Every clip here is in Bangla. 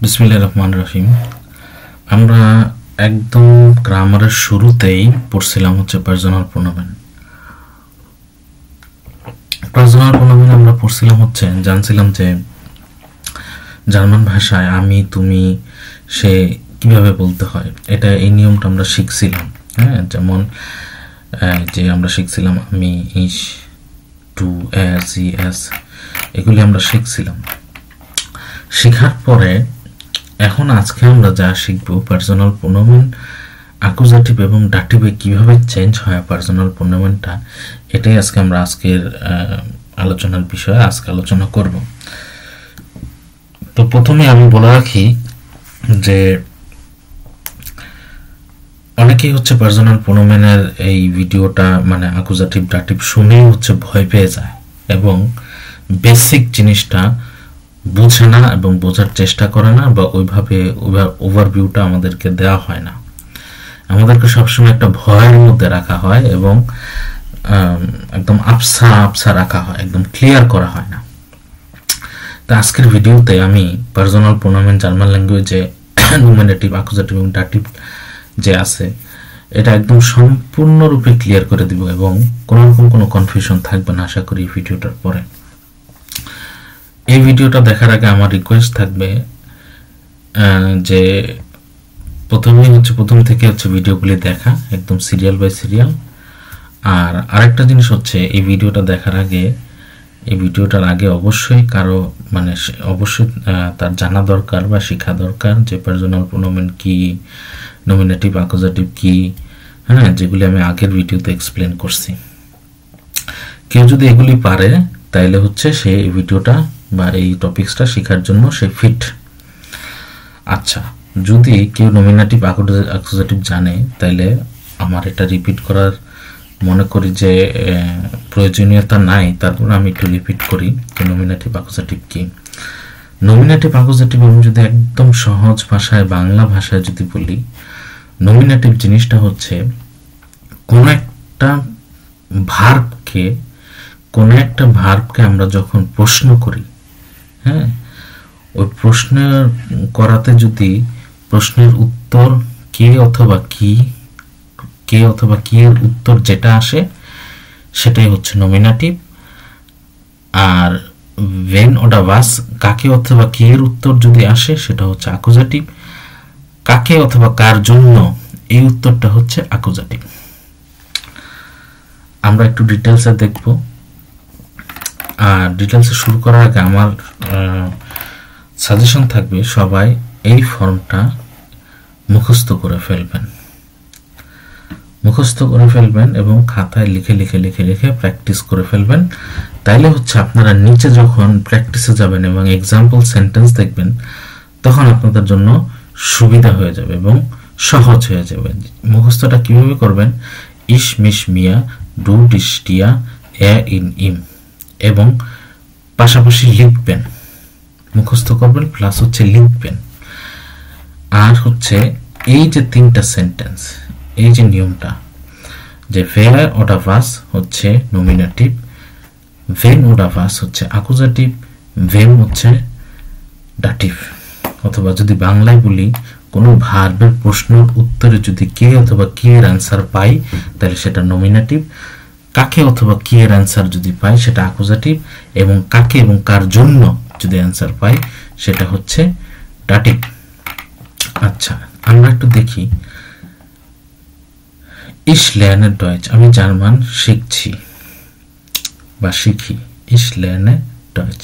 বিসমিল্লাহির রহমানির রহিম। আমরা একদম গ্রামারের শুরুতেই পড়ছিলাম হচ্ছে পার্সোনাল প্রোনাউন। আমরা পড়ছিলাম হচ্ছে জানছিলাম যে জার্মান ভাষায় আমি, তুমি, সে কিভাবে বলতে হয়। এই নিয়মটা আমরা শিখছিলাম। হ্যাঁ, যেমন যে আমরা শিখছিলাম আমি, ইস, টু, সি, এস, এগুলি আমরা শিখছিলাম। শেখার পরে এখন আজকে আমরা যা শিখব, পার্সোনাল প্রোনাউন অ্যাকুজাটিভ এবং ডাটিভে কিভাবে চেঞ্জ হয় পার্সোনাল প্রোনাউনটা, এটাই আজকে আমরা আজকের আলোচনার বিষয়ে আজকে আলোচনা করব। তো প্রথমে আমি বলে রাখি যে অনেকেই হচ্ছে পার্সোনাল প্রোনাউনের এই ভিডিওটা মানে অ্যাকুজাটিভ ডাটিভ শুনেই হচ্ছে ভয় পেয়ে যায় এবং বেসিক জিনিসটা বুঝে না এবং বোঝার চেষ্টা করে না, বা ওইভাবে ওভারভিউটা আমাদেরকে দেওয়া হয় না। আমাদেরকে সবসময় একটা ভয়ের মধ্যে রাখা হয় এবং একদম আবসা রাখা হয়, একদম ক্লিয়ার করা হয় না। তো আজকের ভিডিওতে আমি পার্সোনাল প্রোনাউন জার্মান ল্যাঙ্গুয়েজে নমিনেটিভ, অ্যাকুজাটিভ এবং ডাটিভ যে আছে এটা একদম সম্পূর্ণরূপে ক্লিয়ার করে দিব এবং কোনো রকম কোনো কনফিউশন থাকবে না আশা করি এই ভিডিওটার পরে। এই ভিডিওটা দেখার আগে আমার রিকোয়েস্ট থাকবে যে প্রথম থেকে হচ্ছে ভিডিওগুলি দেখা একদম সিরিয়াল বাই সিরিয়াল। আর আরেকটা জিনিস হচ্ছে এই ভিডিওটার আগে অবশ্যই কারো মানে অবশ্যই তার জানা দরকার বা শেখা দরকার যে পার্সোনাল প্রোনাউন কি, নমিনেটিভ অ্যাকুজাটিভ কি, হ্যাঁ, যেগুলি আমি আগের ভিডিওতে এক্সপ্লেন করছি। কেউ যদি এগুলি পারে তাইলে হচ্ছে সে এই ভিডিওটা বা এই টপিকসটা শেখার জন্য সে ফিট। আচ্ছা, যদি কেউ নমিনেটিভ অ্যাকুজাটিভ জানে তাইলে আমার এটা রিপিট করার মনে করি যে প্রয়োজনীয়তা নাই, তারপর আমি একটু রিপিট করি যে নমিনেটিভ অ্যাকুজাটিভ কি। নমিনেটিভ অ্যাকুজাটিভ আমি যদি একদম সহজ ভাষায় বাংলা ভাষায় যদি বলি, নমিনেটিভ জিনিসটা হচ্ছে কোনো একটা ভার্বকে আমরা যখন প্রশ্ন করি, হ্যাঁ, ওই প্রশ্ন করাতে যদি প্রশ্নের উত্তর কে অথবা কি এর উত্তর যেটা আসে সেটাই হচ্ছে নমিনেটিভ। আর ভেন ওডা ভাস, কাকে অথবা কি এর উত্তর যদি আসে সেটা হচ্ছে অ্যাকুজাটিভ। কাকে অথবা কার জন্য, এই উত্তরটা হচ্ছে অ্যাকুজাটিভ। আমরা একটু ডিটেলসে দেখব। আর ডিটেলসে শুরু করার আগে আমার সাজেশন থাকবে সবাই এই ফর্মটা মুখস্থ করে ফেলবেন এবং খাতায় লিখে প্র্যাকটিস করে ফেলবেন। তাইলে হচ্ছে আপনারা নিচে যখন প্র্যাকটিসে যাবেন এবং এক্সাম্পল সেন্টেন্স দেখবেন তখন আপনাদের জন্য সুবিধা হয়ে যাবে এবং সহজ হয়ে যাবে। মুখস্থটা কিভাবে করবেন? ইস, মিস, মিয়া, ডু, ডিস, টিয়া, ইন, ইম, এবং পাশাপাশি লিখবেন, মুখস্থ করবেন প্লাস হচ্ছে লিখবেন। আর হচ্ছে এই যে তিনটা সেন্টেন্স, এই যে নিয়মটা যে ভের ওডা ভাস হচ্ছে নমিনেটিভ, ভেন ওডা ভাস হচ্ছে অ্যাকুজাটিভ, ভেন হচ্ছে ডাটিভ। অথবা যদি বাংলায় বলি, কোনো ভার্বের প্রশ্নের উত্তরে যদি কে অথবা কি এর অ্যান্সার পাই তাহলে সেটা নমিনেটিভ। কাকে অথবা কি এর অ্যান্সার যদি পাই সেটা অ্যাকুজাটিভ, এবং কাকে এবং কার জন্য যদি অ্যান্সার পাই সেটা হচ্ছে ডাটিভ। আচ্ছা, আমরা একটু দেখি। ইস লের্নে ডয়েচ, আমি জার্মান শিখছি বা শিখি। ইস লের্নে ডয়েচ,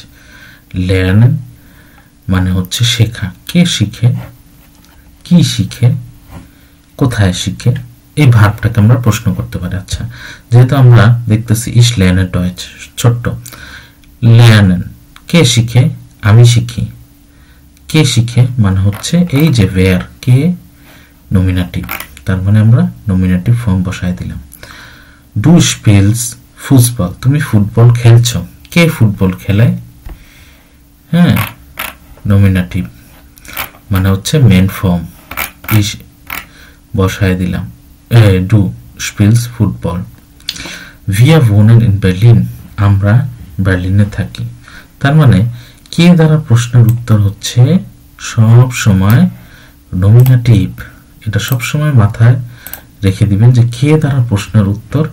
লের্নেন মানে হচ্ছে শেখা। কে শিখে, কি শিখে, কোথায় শিখে, এই ভার্বটাকে আমরা প্রশ্ন করতে পারি। আচ্ছা, যেহেতু আমরা দেখতেছি ইস লের্নে ডয়েচ ছোট্ট, লের্নেন কে শিখে, আমি শিখি। কে শিখে মানে হচ্ছে এই যে ওয়্যার, কে নমিনেটিভ, তার মানে আমরা নমিনেটিভ ফর্ম বসাই দিলাম। ডু স্পিলস ফুটবল, তুমি ফুটবল খেলছো। কে ফুটবল খেলে, হ্যাঁ, নমিনেটিভ মানে হচ্ছে মেন ফর্ম, ইস বসাই দিলাম। ডু স্পিলস ফুটবল। ভিয়া wohnen in Berlin, আমরা বার্লিনে থাকি। তার মানে কে দ্বারা প্রশ্নের উত্তর হচ্ছে সব সময় নমিনেটিভ। এটা সব সময় মাথায় রেখে দিবেন যে কে দ্বারা প্রশ্নের উত্তর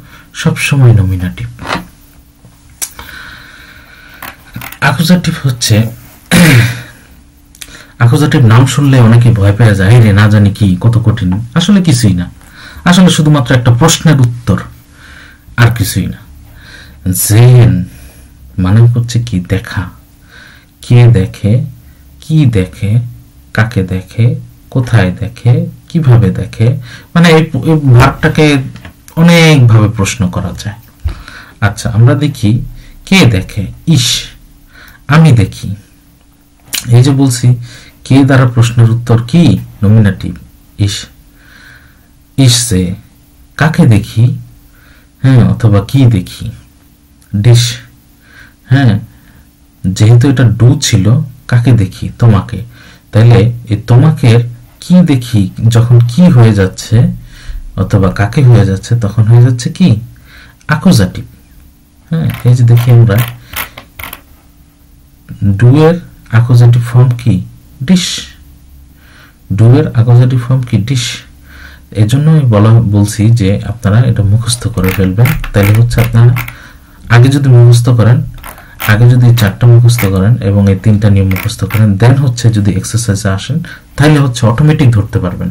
সব সময় নমিনেটিভ। অ্যাকুজেটিভ হচ্ছে অ্যাকুজেটিভ নাম শুনলে অনেকে ভয় পেয়ে যায়, রে না জানি কি, কত কঠিন। আসলে কিছুই না, আসলে শুধুমাত্র একটা প্রশ্নের উত্তর, আর কিছুই না। জেন মানে হচ্ছে কি, দেখা। কে দেখে, কি দেখে, কাকে দেখে, কোথায় দেখে, কিভাবে দেখে, মানে এই ভাবটাকে অনেকভাবে প্রশ্ন করা যায়। আচ্ছা, আমরা দেখি কে দেখে, ইস, আমি দেখি। এই যে বলছি কে দ্বারা প্রশ্নের উত্তর কি, নমিনেটিভ, ইস। ইস সে, কাকে দেখি, হ্যাঁ, অথবা কি দেখি, ডিশ। হ্যাঁ, যেহেতু এটা ডু ছিল, কাকে দেখি, তোমাকে, তাহলে এই তোমাকের কি দেখি যখন কি হয়ে যাচ্ছে অথবা কাকে হয়ে যাচ্ছে, তখন হয়ে যাচ্ছে কি, অ্যাকুজেটিভ। হ্যাঁ, এই যে দেখি আমরা ডু এর অ্যাকুজেটিভ ফর্ম কি, ডিশ। ডু এর অ্যাকুজেটিভ ফর্ম কি, ডিশ। এজন্যই বলছি যে আপনারা এটা মুখস্থ করে ফেলবেন। তাহলে হচ্ছে আপনারা আগে যদি মুখস্থ করেন, আগে যদি 4টা মুখস্থ করেন এবং এই 3টা নিয়ম মুখস্থ করেন, দেন হচ্ছে যদি এক্সারসাইজে আসেন তাহলে হচ্ছে অটোমেটিক ধরতে পারবেন।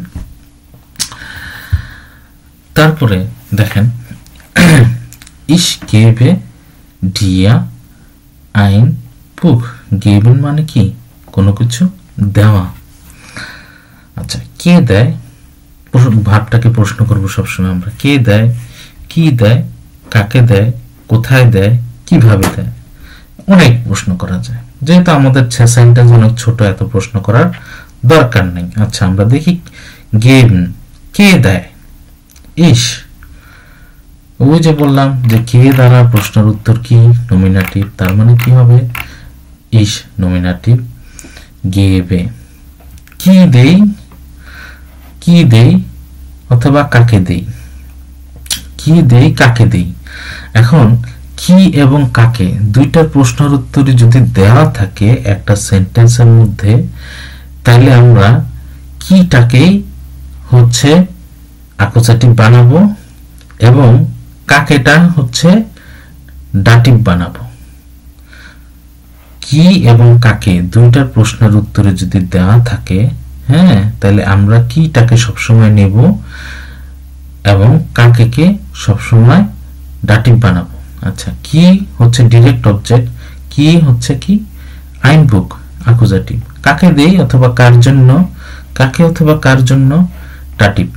তারপরে দেখেন, ইস গেবে ডিয়া আইন বুক। গেবেন মানে কি, কোনো কিছু দেওয়া। আচ্ছা, কে দেয়, ভাবটাকে প্রশ্ন করব সবসময় আমরা। কে দেয়, কি দেয়, কাকে দেয়, কোথায় দেয়, কিভাবে দেয়, অনেক প্রশ্ন করা যায়। যেহেতু আমাদের সেন্টেন্স অনেক ছোট, এত প্রশ্ন করার দরকার নেই। আচ্ছা, আমরা দেখি গেবেন, কে দেয়, ইস। ওই যে বললাম যে কে দ্বারা প্রশ্নের উত্তর কি, নমিনেটিভ, তার মানে কি হবে, ইস নমিনেটিভ। গেবে, কি দেই, কি দেই অথবা কাকে দেই, কি দেই, কাকে দেই। এখন কি এবং কাকে দুইটার প্রশ্নের উত্তরে যদি দেওয়া থাকে একটা সেন্টেন্সের মধ্যে, তাহলে আমরা কিটাকেই হচ্ছে অ্যাকুজেটিভ বানাবো এবং কাকেটা হচ্ছে ডাটিভ বানাবো। কি এবং কাকে দুইটার প্রশ্নের উত্তরে যদি দেওয়া থাকে, হ্যাঁ, তাহলে আমরা কিটাকে সবসময় নেব এবং কাকে সবসময় ডাটিভ বানাবো। আচ্ছা, কি হচ্ছে ডিরেক্ট অবজেক্ট, কি হচ্ছে কি, আইন বুক, অ্যাকুজেটিভ। কাকে দেই অথবা কার জন্য, কাকে অথবা কার জন্য, ডাটিভ।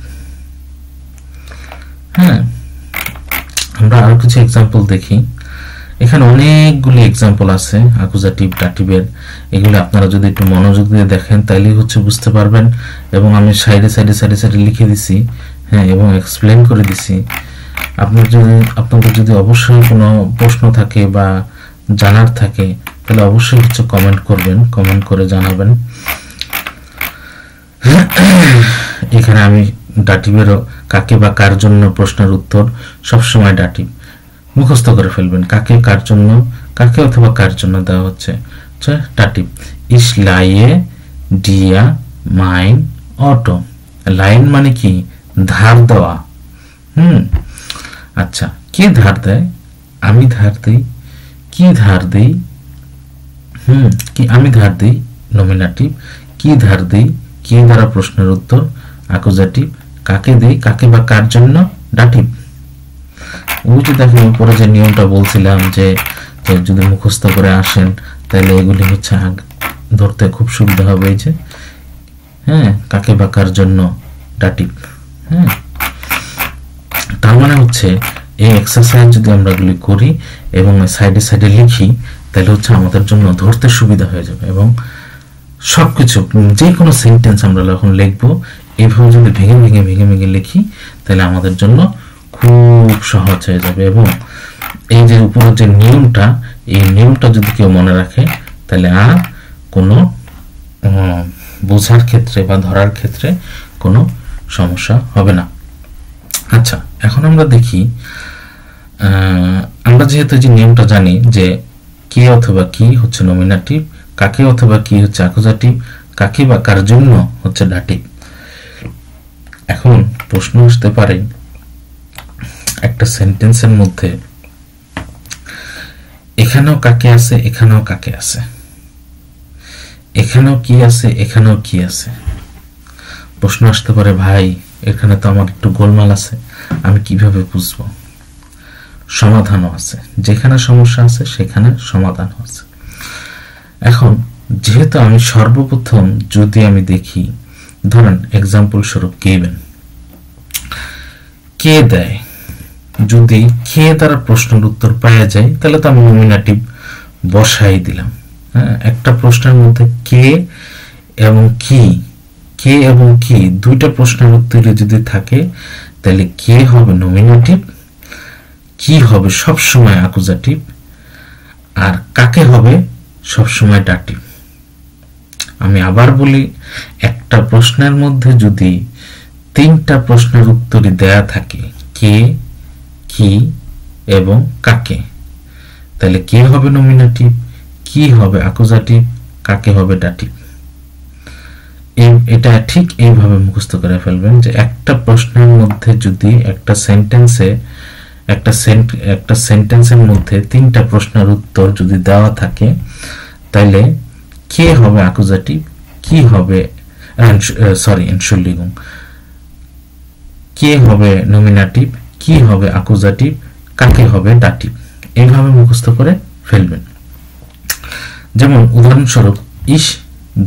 হ্যাঁ, আমরা আরো কিছু এক্সাম্পল দেখি। এখানে অনেকগুলি এক্সাম্পল আছে অ্যাকুজেটিভ, ডাটিভের। এগুলো আপনারা যদি একটু মনোযোগ দিয়ে দেখেন তাহলেই হচ্ছে বুঝতে পারবেন। এবং আমি সাইডে সাইডে সাইডে সাইডে লিখে দিছি, হ্যাঁ, এবং এক্সপ্লেন করে দিছি। আপনাদের যদি অবশ্যই কোনো প্রশ্ন থাকে বা জানার থাকে তাহলে অবশ্যই হচ্ছে কমেন্ট করবেন, কমেন্ট করে জানাবেন। এখানে আমি ডাটিভেরও কাকে বা কার জন্য প্রশ্নের উত্তর সবসময় ডাটিভ, মুখস্থ করে ফেলবেন। কাকে কার জন্য, কাকে অথবা কার জন্য দেওয়া হচ্ছে ডাটিভ। ইস লাইয়ে ডিয়া মাইন অটো। লাইন মানে কি, ধার দেওয়া। আচ্ছা, কে ধার দেয়, আমি ধার দেই। কি ধার দেই, কি আমি ধার দেই, নমিনেটিভ। কি ধার দেই, কি দ্বারা প্রশ্নের উত্তর, অ্যাকুজেটিভ। কাকে দেই, কাকে বা কার জন্য, ডাটিভ। ওই যে দেখেন উপরে যে নিয়মটা বলছিলাম যে যদি মুখস্থ করে আসেন তাহলে এগুলি হচ্ছে ধরতে খুব সুবিধা হবে। এই যে, হ্যাঁ, কাকে বা কার জন্য, ডাটিভ। হ্যাঁ, তার মানে হচ্ছে এই এক্সারসাইজ যদি আমরা এগুলি করি এবং সাইডে সাইডে লিখি তাহলে হচ্ছে আমাদের জন্য ধরতে সুবিধা হয়ে যাবে। এবং সবকিছু যে কোনো সেন্টেন্স আমরা যখন লিখবো এইভাবে যদি ভেঙে ভেঙে ভেঙে ভেঙে লিখি তাহলে আমাদের জন্য খুব সহজ হয়ে যাবে। এবং এই যে উপরের যে নিয়মটা, এই নিয়মটা যদি কেউ মনে রাখে তাহলে আর কোনো বোঝার ক্ষেত্রে বা ধরার ক্ষেত্রে কোনো সমস্যা হবে না। আচ্ছা, এখন আমরা দেখি, আমরা যেহেতু যে নিয়মটা জানি যে কে অথবা কি হচ্ছে নমিনেটিভ, কাকে অথবা কি হচ্ছে অ্যাকুজেটিভ, কাকে বা কার জন্য হচ্ছে ডাটিভ। এখন প্রশ্ন আসতে পারে একটা সেন্টেন্সের মধ্যে এখানেও কাকে আছে, এখানেও কাকে আছে, এখানেও কি আছে, এখানেও কি আছে। প্রশ্ন আসতে পারে ভাই এখানে তো আমার একটু গোলমাল আছে, আমি কিভাবে বুঝবো? সমাধানও আছে, যেখানে সমস্যা আছে সেখানে সমাধানও আছে। এখন যেহেতু আমি সর্বপ্রথম যদি আমি দেখি, ধরেন এক্সাম্পল স্বরূপ গিভেন, কে দেয়, যদি কে দ্বারা প্রশ্নের উত্তর পাওয়া যায় তাহলে তো আমি নমিনেটিভ বসাই দিলাম। হ্যাঁ, একটা প্রশ্নের মধ্যে কে এবং কি, কে এবং কি দুইটা প্রশ্নের উত্তরে যদি থাকে তাহলে কে হবে নমিনেটিভ, কি হবে সবসময় অ্যাকুজাটিভ, আর কাকে হবে সবসময় ডাটিভ। আমি আবার বলি, একটা প্রশ্নের মধ্যে যদি তিনটা প্রশ্নের উত্তরই দেয়া থাকে কে, কি এবং কাকে, তাহলে কে হবে নমিনেটিভ, কি হবে অ্যাকুজাটিভ, কাকে হবে ডাটিভ। এটা ঠিক এইভাবে মুখস্থ করে ফেলবেন যে একটা প্রশ্নের মধ্যে যদি একটা সেন্টেন্সের মধ্যে তিনটা প্রশ্নের উত্তর যদি দেওয়া থাকে তাহলে কে হবে অ্যাকুজাটিভ, কি হবে Entschuldigung, কে হবে নমিনেটিভ, কি হবে অ্যাকুজাটিভ, কাকে হবে ডাটিভ। এইভাবে মুখস্থ করে ফেলবেন। যেমন উদাহরণস্বরূপ ich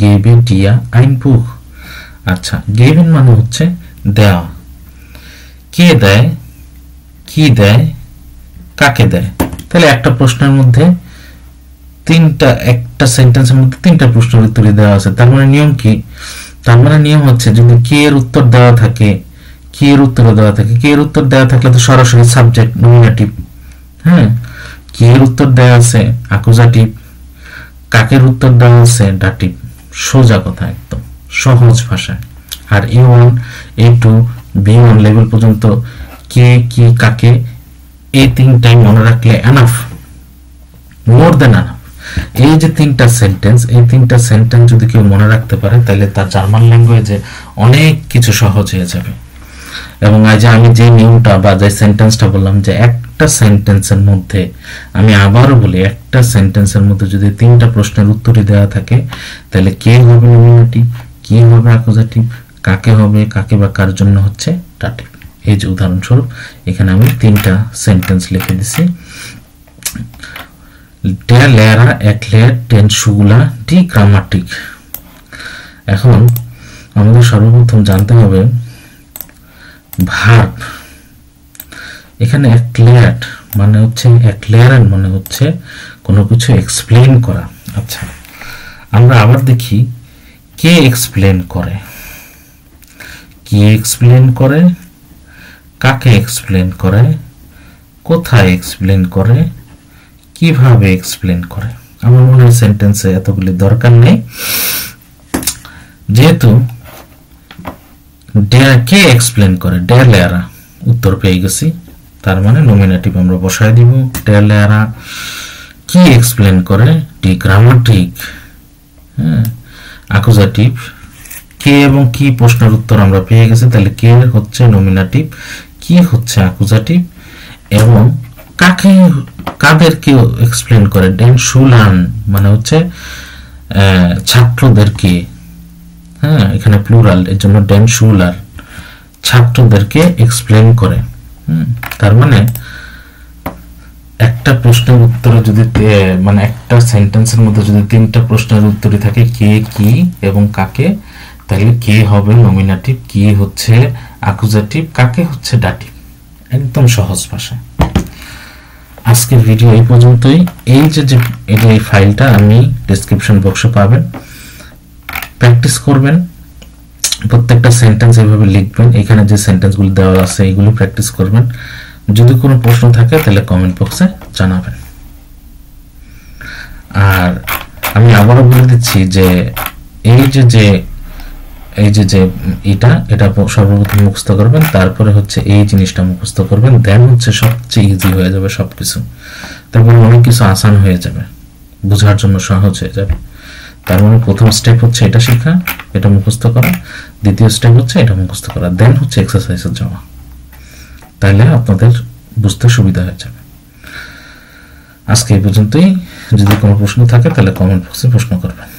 gebe dir ein Buch। আচ্ছা, গেবেন মানে হচ্ছে দেওয়া, কে দেয়, কি দেয়, কাকে দেয়। তাহলে একটা প্রশ্নের মধ্যে একটা সেন্টেন্সের মধ্যে তিনটা প্রশ্নের উত্তর দেওয়া আছে। তার মানে নিয়ম কি? তার মানে নিয়ম হচ্ছে যদি কে এর উত্তর দেওয়া থাকে, কি এর উত্তর দেওয়া থাকে, কে এর উত্তর দেওয়া থাকলে তো সরাসরি সাবজেক্ট নমিনেটিভ। হ্যাঁ, কি এর উত্তর দেওয়া আছে অ্যাকুজাটিভ, কাকের উত্তর দেওয়া আছে ডাটিভ। সোজা কথা, একদম সহজ ভাষায়। আর A1, A2, B1 লেভেল পর্যন্ত কে, কি, কাকে এই তিনটাই মনে রাখলে এনাফ, মোর দেন এনাফ। এই যে তিনটা সেন্টেন্স, এই তিনটা সেন্টেন্স যদি কেউ মনে রাখতে পারে তাহলে তার জার্মান ল্যাঙ্গুয়েজে অনেক কিছু সহজ হয়ে যাবে। এবং আজ আমি যে নিয়মটা বা যে সেন্টেন্সটা বললাম যে একটা সেন্টেন্সের মধ্যে, আমি আবারও বলি, একটা সেন্টেন্সের মধ্যে যদি তিনটা প্রশ্নের উত্তরই দেওয়া থাকে তাহলে কে হবে নমিনেটিভ, কি হবে অ্যাকুজাটিভ, কাকে হবে, কাকে বা কার জন্য হচ্ছে ডাটিভ। এই যে উদাহরণস্বরূপ এখানে আমি তিনটা সেন্টেন্স লিখে দিছি। Der Lehrer erklärt den Schüler die Grammatik। এখন আমাদের সর্বপ্রথম জানতে হবে ভার্ব। এখানে erklärt মানে হচ্ছে, erklären মানে হচ্ছে কোনো কিছু এক্সপ্লেন করা। আচ্ছা, আমরা আবার দেখি কে এক্সপ্লেন করে, কি এক্সপ্লেন করে, কাকে এক্সপ্লেন করে, কোথায় এক্সপ্লেন করে, কিভাবে এক্সপ্লেন করে। আমার মনে হয় সেন্টেন্সে এতগুলি দরকার নেই, যেহেতু কে এক্সপ্লেন করে, ডের লেয়ারা, উত্তর পেয়ে গেছি। তার মানে নমিনেটিভ আমরা বসায় দিব ডের লেয়ারা। কি এক্সপ্লেন করে, ডি গ্রামাটিক। হ্যাঁ, অ্যাকুজাটিভ। কে এবং কি প্রশ্নের উত্তর আমরা পেয়ে গেছি, তাহলে কে হচ্ছে নমিনেটিভ, কি হচ্ছে অ্যাকুজাটিভ, এবং কাদেরকে এক্সপ্লেন করে, ডেন শুলান মানে হচ্ছে ছাত্রদেরকে। হ্যাঁ, এখানে প্লুরাল, এর জন্য ডেন শুলার, ছাত্রদেরকে এক্সপ্লেন করে। তার মানে একটা প্রশ্নের উত্তরে যদি, মানে একটা সেন্টেন্সের মধ্যে যদি তিনটা প্রশ্নের উত্তরই থাকে কে, কি এবং কাকে, তাহলে কে হবে নমিনেটিভ, কি হচ্ছে অ্যাকুজাটিভ, কাকে হচ্ছে ডাটিভ। একদম সহজ ভাষা। আজকের ভিডিও এই পর্যন্তই। এই যে এই ফাইলটা আমি ডেসক্রিপশন বক্সে পাবেন, প্র্যাকটিস করবেন, প্রত্যেকটা সেন্টেন্স এইভাবে লিখবেন, এখানে যে সেন্টেন্সগুলো দেওয়া আছে এগুলো প্র্যাকটিস করবেন। যদি কোনো প্রশ্ন থাকে তাহলে কমেন্ট বক্সে জানাবেন। আর আমি আবারও বলে দিচ্ছি যে এটা সর্বপ্রথম মুখস্থ করবেন, তারপরে হচ্ছে এই জিনিসটা মুখস্থ করবেন, দেন হচ্ছে সবচেয়ে ইজি হয়ে যাবে সবকিছু। তারপরে অনেক কিছু আসান হয়ে যাবে, বোঝার জন্য সহজ হয়ে যাবে। তার মানে প্রথম স্টেপ হচ্ছে এটা শেখা, এটা মুখস্থ করা, দ্বিতীয় স্টেপ হচ্ছে এটা মুখস্থ করা, দেন হচ্ছে এক্সারসাইজের যাওয়া। তাহলে আপনাদের বুঝতে সুবিধা হয়ে যাবে। আজকে এই পর্যন্তই। যদি কোনো প্রশ্ন থাকে তাহলে কমেন্ট বক্সে প্রশ্ন করবেন।